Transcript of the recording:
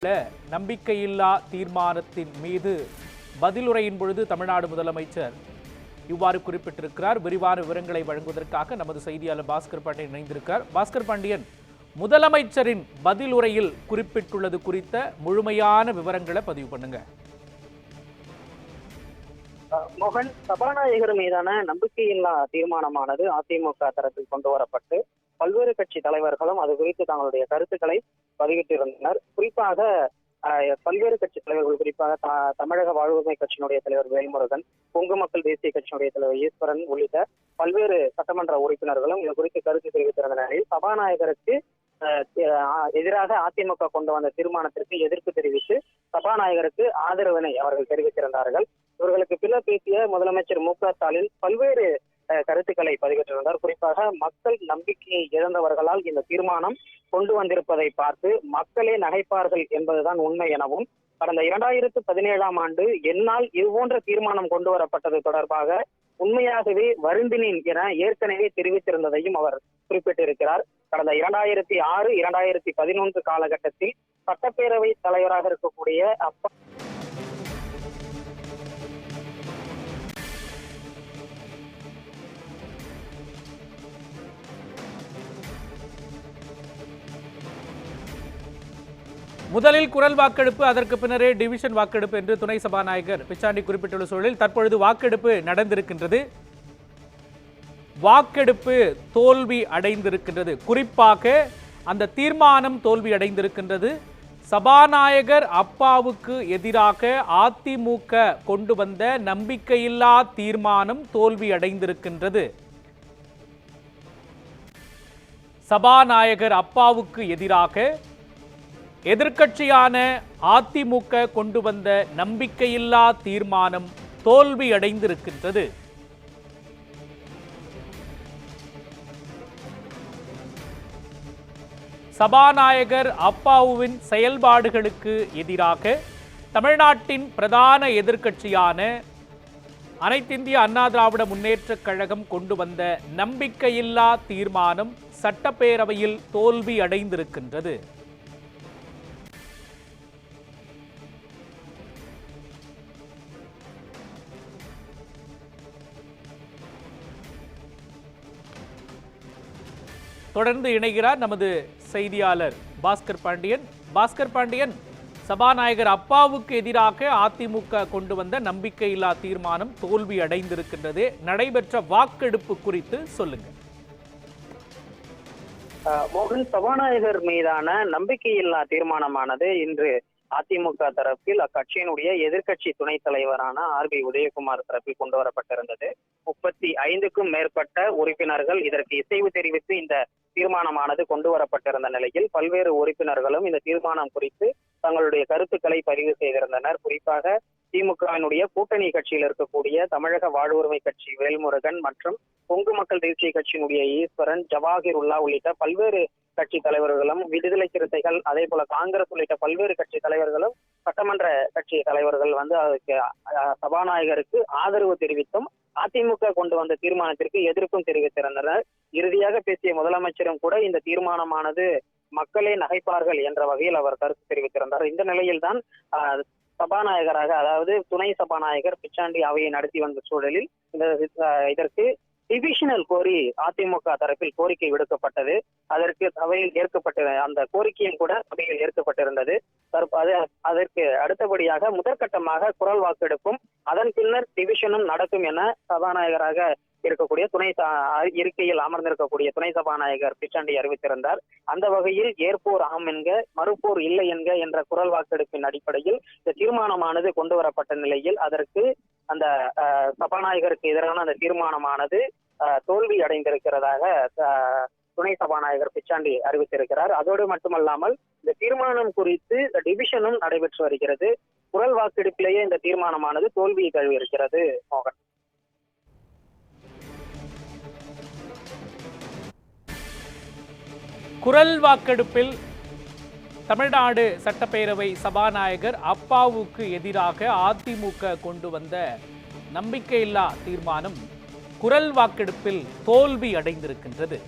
நம்பிக்கையில்லா தீர்மானத்தின் மீது பதிலுரையின் பொழுது தமிழ்நாடு முதலமைச்சர் இவ்வாறு குறிப்பிட்டிருக்கிறார். விரிவான விவரங்களை வழங்குவதற்காக நமது செய்தியாளர் பாஸ்கர் பாண்டியன் இணைந்திருக்கிறார். பாஸ்கர் பாண்டியன், முதலமைச்சரின் பதிலுரையில் குறிப்பிட்டுள்ளது குறித்த முழுமையான விவரங்களை பதிவு பண்ணுங்க. மோகன், சபாநாயகர் மீதான நம்பிக்கையில்லா தீர்மானமானது அதிமுக தரப்பில் கொண்டு வரப்பட்டு பல்வேறு கட்சி தலைவர்களும் அது குறித்து தங்களுடைய கருத்துக்களை பதிவிட்டிருந்தனர். குறிப்பாக பல்வேறு கட்சி தலைவர்கள், குறிப்பாக தமிழக வாழ்வுரிமை கட்சியினுடைய தலைவர் வேல்முருகன், கொங்கு மக்கள் தேசிய கட்சியினுடைய தலைவர் ஈஸ்வரன் உள்ளிட்ட பல்வேறு சட்டமன்ற உறுப்பினர்களும் இது குறித்து கருத்து தெரிவித்திருந்த நிலையில் சபாநாயகருக்கு எதிராக அதிமுக கொண்டு வந்த தீர்மானத்திற்கு எதிர்ப்பு தெரிவித்து சபாநாயகருக்கு ஆதரவினை அவர்கள் தெரிவித்திருந்தார்கள். இவர்களுக்கு பின்னர் பேசிய முதலமைச்சர் மு.க.ஸ்டாலின் பல்வேறு கருத்துக்களை பதிவிட்டிருந்தார். குறிப்பாக மக்கள் நம்பிக்கையை இழந்தவர்களால் இந்த தீர்மானம் கொண்டு வந்திருப்பதை பார்த்து மக்களே நகைப்பார்கள் என்பதுதான் உண்மை எனவும், கடந்த 2017ஆம் ஆண்டு என்னால் இதுபோன்ற தீர்மானம் கொண்டு வரப்பட்டது தொடர்பாக உண்மையாகவே வருந்தினேன் என ஏற்கனவே தெரிவித்திருந்ததையும் அவர் குறிப்பிட்டிருக்கிறார். கடந்த 2006, 2011 காலகட்டத்தில் சட்டப்பேரவை தலைவராக இருக்கக்கூடிய முதலில் குரல் வாக்கெடுப்பு, அதற்கு பின்னரே டிவிஷன் வாக்கெடுப்பு என்று துணை சபாநாயகர் பிச்சாண்டி குறிப்பிட்டுள்ள சூழலில் தற்பொழுது வாக்கெடுப்பு நடந்திருக்கின்றது. வாக்கெடுப்பு தோல்வி அடைந்திருக்கின்றது. குறிப்பாக அந்த தீர்மானம் தோல்வி அடைந்திருக்கின்றது. சபாநாயகர் அப்பாவுக்கு எதிராக அதிமுக கொண்டு வந்த நம்பிக்கையில்லா தீர்மானம் தோல்வி அடைந்திருக்கின்றது. சபாநாயகர் அப்பாவுக்கு எதிராக எதிர்க்கட்சியான அதிமுக கொண்டு வந்த நம்பிக்கையில்லா தீர்மானம் தோல்வி அடைந்திருக்கின்றது. சபாநாயகர் அப்பாவுவின் செயல்பாடுகளுக்கு எதிராக தமிழ்நாட்டின் பிரதான எதிர்க்கட்சியான அனைத்திந்திய அண்ணா திராவிட முன்னேற்றக் கழகம் கொண்டு வந்த நம்பிக்கையில்லா தீர்மானம் சட்டப்பேரவையில் தோல்வி அடைந்திருக்கின்றது. தொடர்ந்து இணைகிறார் நமது செய்தியாளர் பாஸ்கர் பாண்டியன். பாஸ்கர் பாண்டியன், சபாநாயகர் அப்பாவுக்கு எதிராக அதிமுக கொண்டு வந்த நம்பிக்கையில்லா தீர்மானம் தோல்வி அடைந்திருக்கின்றது. நடைபெற்ற வாக்கெடுப்பு குறித்து சொல்லுங்க. மோகன், சபாநாயகர் மீதான நம்பிக்கையில்லா தீர்மானமானது இன்று அதிமுக தரப்பில் அக்கட்சியினுடைய எதிர்க்கட்சி துணைத் தலைவரான ஆர்.பி. உதயகுமார் தரப்பில் கொண்டு வரப்பட்டிருந்தது. 35க்கும் மேற்பட்ட உறுப்பினர்கள் இதற்கு இசைவு தெரிவித்து இந்த தீர்மானமானது கொண்டு வரப்பட்டிருந்த நிலையில் பல்வேறு உறுப்பினர்களும் இந்த தீர்மானம் குறித்து தங்களுடைய கருத்துக்களை பதிவு செய்திருந்தனர். குறிப்பாக திமுகவினுடைய கூட்டணி கட்சியில் இருக்கக்கூடிய தமிழக வாழ்வுரிமை கட்சி வேல்முருகன் மற்றும் கொங்கு மக்கள் தேசிய கட்சியினுடைய ஈஸ்வரன், ஜவாஹிருல்லா உள்ளிட்ட பல்வேறு கட்சி தலைவர்களும், விடுதலை சிறுத்தைகள், அதே போல காங்கிரஸ் உள்ளிட்ட பல்வேறு கட்சி தலைவர்களும், சட்டமன்ற கட்சி தலைவர்கள் அதுக்கு சபாநாயகருக்கு ஆதரவு தெரிவித்தும் அதிமுக கொண்டு வந்த தீர்மானத்திற்கு எதிர்ப்பும் தெரிவித்திருந்தனர். இறுதியாக பேசிய முதலமைச்சரும் கூட இந்த தீர்மானமானது மக்களே நகைப்பார்கள் என்ற வகையில் அவர் கருத்து தெரிவித்திருந்தார். இந்த நிலையில்தான் சபாநாயகராக, அதாவது துணை சபாநாயகர் பிச்சாண்டி அவையை நடத்தி வந்த சூழலில் இதற்கு டிவிஷனல் கோரி அதிமுக தரப்பில் கோரிக்கை விடுக்கப்பட்டது. அதற்கு அவையில் ஏற்கப்பட்ட அந்த கோரிக்கையும் கூட அவையில் ஏற்கப்பட்டிருந்தது. அதற்கு அடுத்தபடியாக முதற்கட்டமாக குரல் வாக்கெடுப்பும் அதன் பின்னர் டிவிஷனும் நடக்கும் என சபாநாயகராக இருக்கக்கூடிய இருக்கையில் அமர்ந்திருக்கக்கூடிய துணை சபாநாயகர் பிச்சாண்டி அறிவித்திருந்தார். அந்த வகையில் ஏற்போர் ஆம் என்க, மறுப்போர் இல்லை என்க என்ற குரல் வாக்கெடுப்பின் அடிப்படையில் இந்த தீர்மானமானது கொண்டு வரப்பட்ட நிலையில் அதற்கு அந்த சபாநாயகருக்கு எதிரான அந்த தீர்மானமானது தோல்வி அடைந்திருக்கிறதாக துணை சபாநாயகர் பிச்சாண்டி அறிவித்திருக்கிறார். அதோடு மட்டுமல்லாமல் இந்த தீர்மானம் குறித்து டிவிஷனும் நடைபெற்று வருகிறது. குரல் வாக்கெடுப்பிலேயே இந்த தீர்மானமானது தோல்வியை தழுவியிருக்கிறது. மோகன், குரல் வாக்கெடுப்பில் தமிழ்நாடு சட்டப்பேரவை சபாநாயகர் அப்பாவுக்கு எதிராக அதிமுக கொண்டு வந்த நம்பிக்கையில்லா தீர்மானம் குரல் வாக்கெடுப்பில் தோல்வி அடைந்திருக்கின்றது.